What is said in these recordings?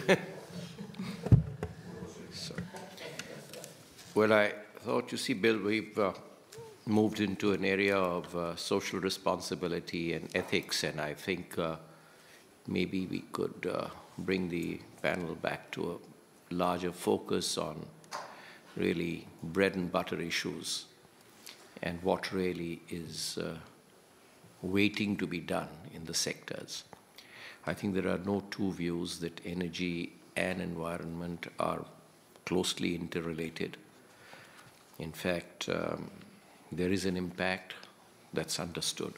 Yeah. Well, I thought, you see, Bill, we've moved into an area of social responsibility and ethics, and I think maybe we could bring the panel back to a larger focus on really bread and butter issues and what really is waiting to be done in the sectors. I think there are no two views that energy and environment are closely interrelated. In fact, there is an impact that's understood.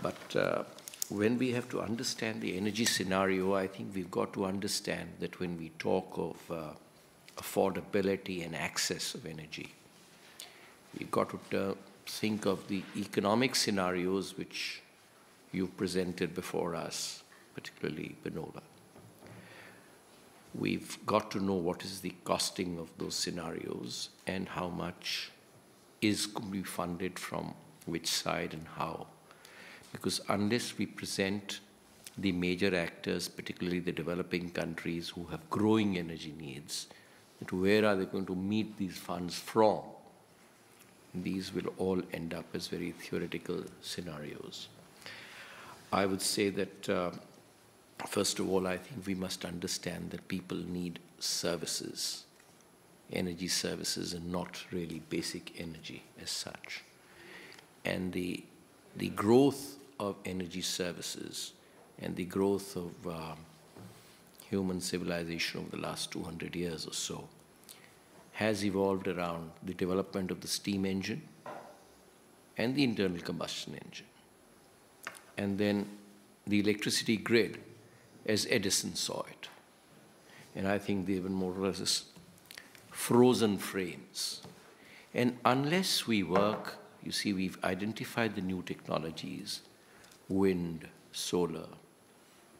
But when we have to understand the energy scenario, I think we've got to understand that when we talk of affordability and access of energy, we've got to think of the economic scenarios which you've presented before us, particularly Vinova. We've got to know what is the costing of those scenarios and how much is going to be funded from which side and how. Because unless we present the major actors, particularly the developing countries who have growing energy needs, that where are they going to meet these funds from, these will all end up as very theoretical scenarios. I would say that first of all, I think we must understand that people need services, energy services, and not really basic energy as such. And the growth of energy services and the growth of human civilization over the last 200 years or so has evolved around the development of the steam engine and the internal combustion engine, and then the electricity grid as Edison saw it. And I think they were more or less frozen frames. And unless we work, you see, we've identified the new technologies, wind, solar.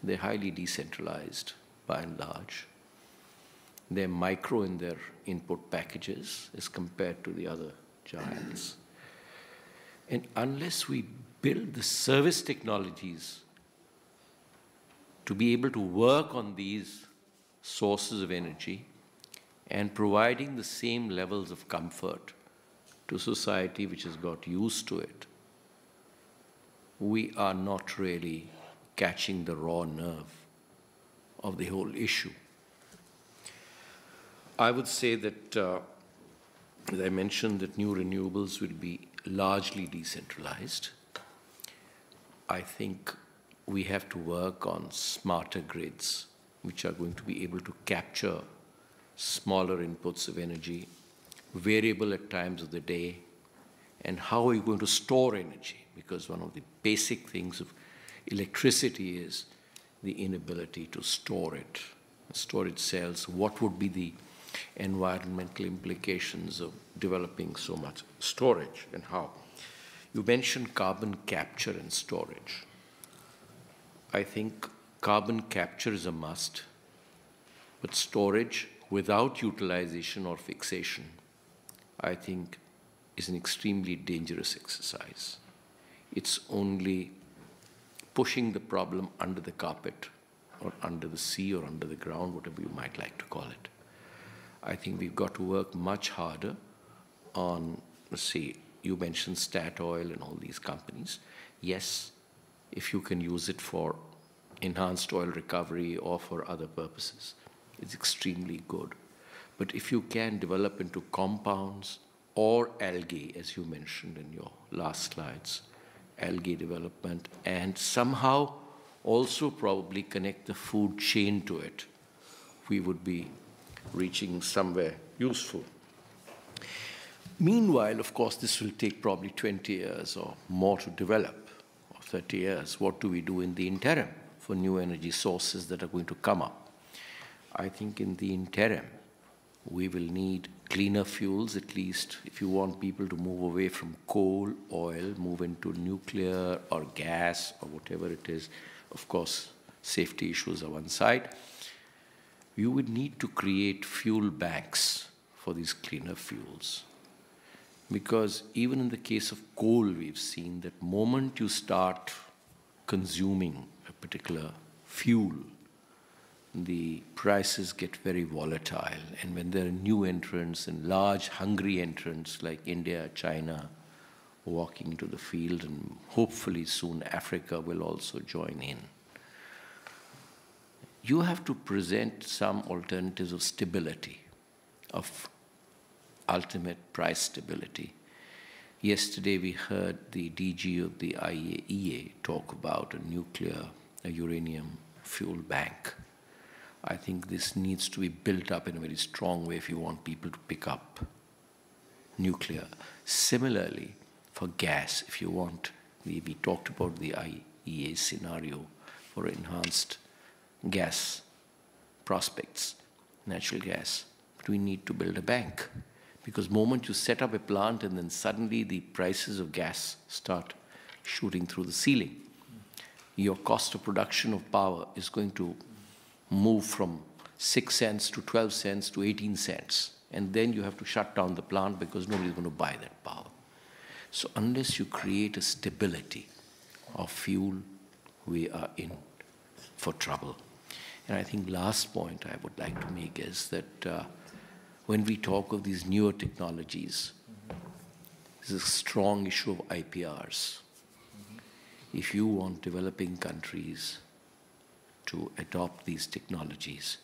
They're highly decentralized by and large. They're micro in their input packages as compared to the other giants. And unless we build the service technologies to be able to work on these sources of energy and providing the same levels of comfort to society which has got used to it, we are not really catching the raw nerve of the whole issue. I would say that, as I mentioned, that new renewables will be largely decentralized. I think we have to work on smarter grids, which are going to be able to capture smaller inputs of energy, variable at times of the day, and how are you going to store energy? Because one of the basic things of electricity is the inability to store it. Storage cells, what would be the environmental implications of developing so much storage and how? You mentioned carbon capture and storage. I think carbon capture is a must, but storage without utilization or fixation, I think, is an extremely dangerous exercise. It's only pushing the problem under the carpet or under the sea or under the ground, whatever you might like to call it. I think we've got to work much harder on, let's see, you mentioned Statoil and all these companies. Yes, if you can use it for enhanced oil recovery or for other purposes, it's extremely good. But if you can develop into compounds or algae, as you mentioned in your last slides, algae development, and somehow also probably connect the food chain to it, we would be reaching somewhere useful. Meanwhile, of course, this will take probably 20 years or more to develop, or 30 years. What do we do in the interim for new energy sources that are going to come up? I think in the interim, we will need cleaner fuels, at least if you want people to move away from coal, oil, move into nuclear or gas or whatever it is. Of course, safety issues are one side. You would need to create fuel banks for these cleaner fuels. Because even in the case of coal, we've seen that moment you start consuming a particular fuel, the prices get very volatile. And when there are new entrants and large, hungry entrants like India, China, walking into the field, and hopefully soon Africa will also join in, you have to present some alternatives of stability, of ultimate price stability. Yesterday we heard the DG of the IAEA talk about a uranium fuel bank. I think this needs to be built up in a very strong way if you want people to pick up nuclear. Similarly, for gas, if you want, we talked about the IAEA scenario for enhanced gas prospects, natural gas, but we need to build a bank. Because the moment you set up a plant and then suddenly the prices of gas start shooting through the ceiling, your cost of production of power is going to move from 6 cents to 12 cents to 18 cents. And then you have to shut down the plant because nobody's going to buy that power. So unless you create a stability of fuel, we are in for trouble. And I think last point I would like to make is that when we talk of these newer technologies, there's a strong issue of IPRs. If you want developing countries to adopt these technologies,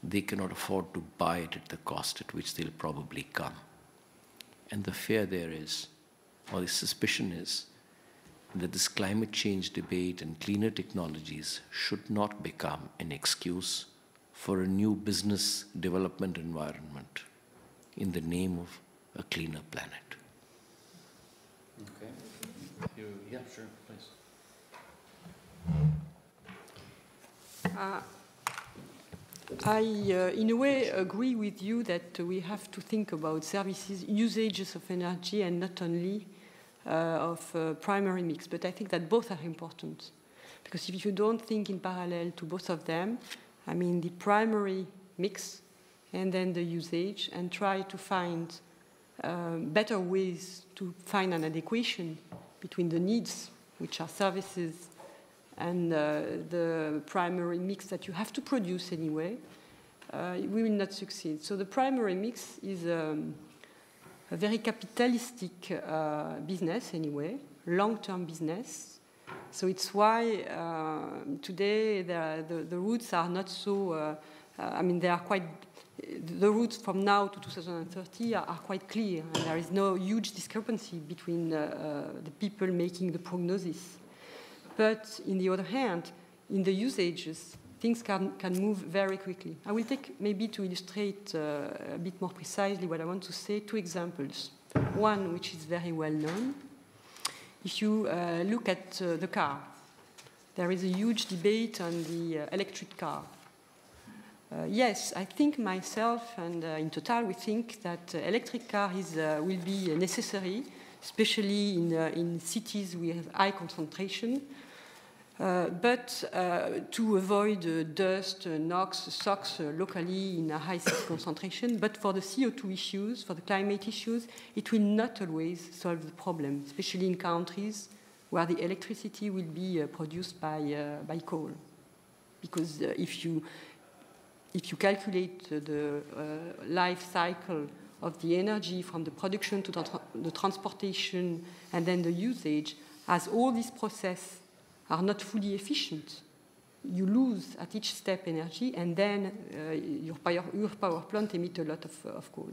they cannot afford to buy it at the cost at which they'll probably come. And the fear there is, or the suspicion is, that this climate change debate and cleaner technologies should not become an excuse for a new business development environment in the name of a cleaner planet. Okay. Yeah, sure, please. I, in a way, agree with you that we have to think about services, usages of energy, and not only of primary mix. But I think that both are important. Because if you don't think in parallel to both of them, I mean the primary mix and then the usage, and try to find better ways to find an adequation between the needs, which are services, and the primary mix that you have to produce anyway, we will not succeed. So the primary mix is a very capitalistic business anyway, long-term business. So it's why today the routes are not so, I mean, they are quite, the routes from now to 2030 are quite clear, and there is no huge discrepancy between the people making the prognosis. But on the other hand, in the usages, things can move very quickly. I will take, maybe to illustrate a bit more precisely what I want to say, 2 examples. One, which is very well known. If you look at the car, there is a huge debate on the electric car. Yes, I think myself and in Total, we think that electric car will be necessary, especially in cities with high concentration. But to avoid dust, NOx, SOx locally in a high concentration. But for the CO2 issues, for the climate issues, it will not always solve the problem, especially in countries where the electricity will be produced by coal. Because if you calculate the life cycle of the energy from the production to the transportation and then the usage, as all these processes are not fully efficient, you lose at each step energy, and then your power plant emits a lot of coal.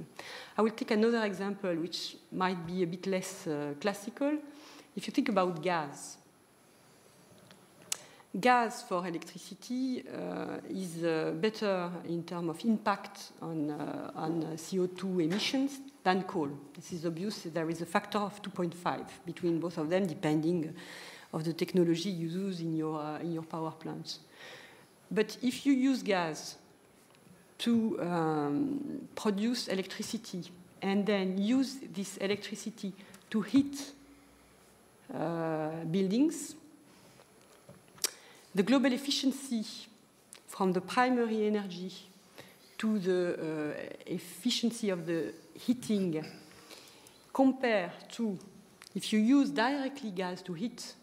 I will take another example which might be a bit less classical. If you think about gas, gas for electricity is better in terms of impact on CO2 emissions than coal. This is obvious. There is a factor of 2.5 between both of them, depending of the technology you use in your power plants. But if you use gas to produce electricity and then use this electricity to heat buildings, the global efficiency from the primary energy to the efficiency of the heating compared to if you use directly gas to heat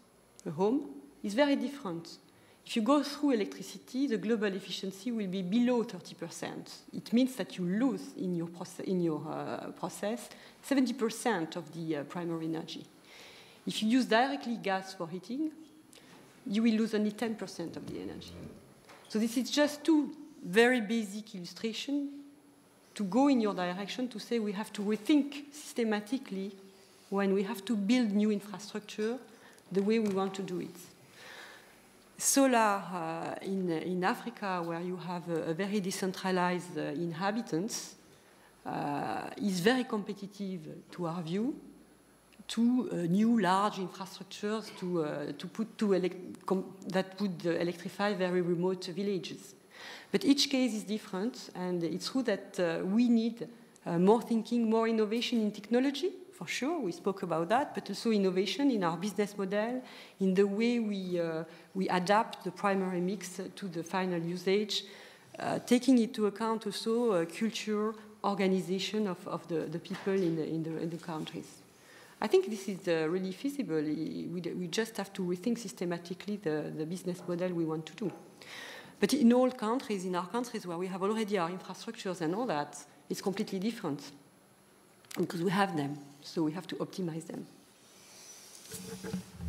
a home, is very different. If you go through electricity, the global efficiency will be below 30%. It means that you lose in your process 70% of the primary energy. If you use directly gas for heating, you will lose only 10% of the energy. So this is just two very basic illustrations to go in your direction to say we have to rethink systematically when we have to build new infrastructure the way we want to do it. Solar in Africa, where you have a very decentralized inhabitants, is very competitive to our view to new large infrastructures that would electrify very remote villages. But each case is different, and it's true that we need more thinking, more innovation in technology, for sure, we spoke about that, but also innovation in our business model, in the way we adapt the primary mix to the final usage, taking into account also culture, organization of the people in the countries. I think this is really feasible. We just have to rethink systematically the business model we want to do. But in all countries, in our countries where we have already our infrastructures and all that, it's completely different because we have them, so we have to optimize them.